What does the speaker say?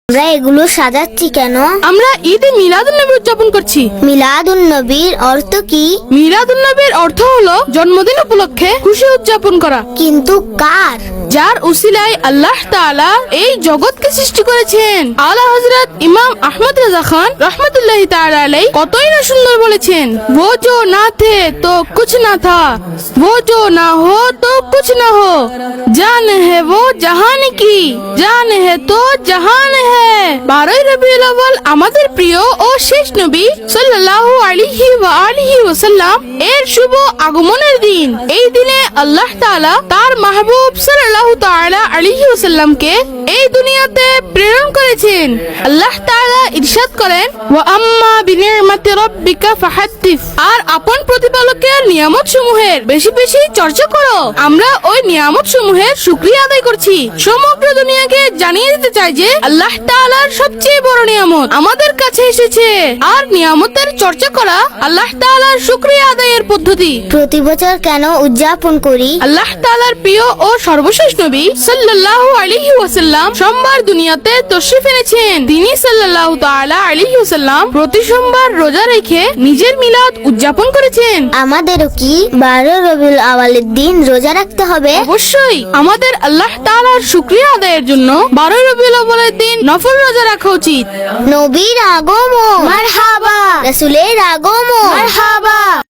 আমরা এগুলো সাজাচ্ছি কেন? আমরা ঈদে মিলাদুন্নবী উদযাপন করছি। মিলাদুন্নবীর অর্থ কি? মিলাদুন্নবীর অর্থ হলো জন্মদিন উপলক্ষে খুশি উদযাপন করা, কিন্তু কার? যার উসিলায় আল্লাহ তাআলা এই জগৎকে সৃষ্টি করেছেন। আলা হযরত ইমাম আহমদ রাজা খান রহমতুল্লাহি তাআলা আলাইহি কতই না সুন্দর বলেছেন, वो जो ना थे तो कुछ ना था, वो जो ना हो तो कुछ ना हो, जान है वो জাহান কি, জান है तो জাহান है। 12 রবিউল আউয়াল আমাদের প্রিয় ও শেষ নবী সাল্লাল্লাহু আলাইহি ওয়া আলিহি ওয়াসাল্লাম এর শুভ আগমনের দিন। এই দিনে আল্লাহ তাআলা তার মাহবুব সাল্লাল্লাহু তাআলা আলাইহি ওয়াসাল্লামকে এই দুনিয়াতে প্রেরণ করেছেন। আল্লাহ তাআলা ইরশাদ করেন, ওয়া আম্মা বিনি'মাতি রাব্বিকা ফাহাদ্দিস, আর আপন প্রতিপালকের নিয়ামত সমূহের বেশি বেশি চর্চা করো। আমরা ওই নিয়ামত সমূহের শুকরিয়া আদায় করছি। সমগ্র দুনিয়াকে জানিয়ে দিতে চাই যে আল্লাহ তাআলার সবচেয়ে বড় নিয়ামত আমাদের কাছে এসেছে, আর নিয়ামতের চর্চা করা আল্লাহ তাআলার শুকরিয়া আদায়ের পদ্ধতি। প্রতি বছর কেন উদযাপন করি? আল্লাহ তাআলার প্রিয় ও সর্বশেষ নবী সাল্লাল্লাহু আলাইহি ওয়াসাল্লাম সোমবার দুনিয়াতে তশরিফ এনেছেন। তিনি সাল্লাল্লাহু তাআলা আলাইহি ওয়াসাল্লাম প্রতি সোমবার রোজা রেখে নিজের মিলাদ উদযাপন করেছেন। আমাদেরও কি 12 রবিউল আউয়ালের দিন রোজা রাখতে হবে? অবশ্যই আমাদের আল্লাহ তাআলার শুকরিয়া আদায়ের জন্য 12 রবিউল আউয়ালের দিন নফল রোজা রাখা উচিত। নবীর আগমন মারহাবা, রাসূলের আগমন মারহাবা।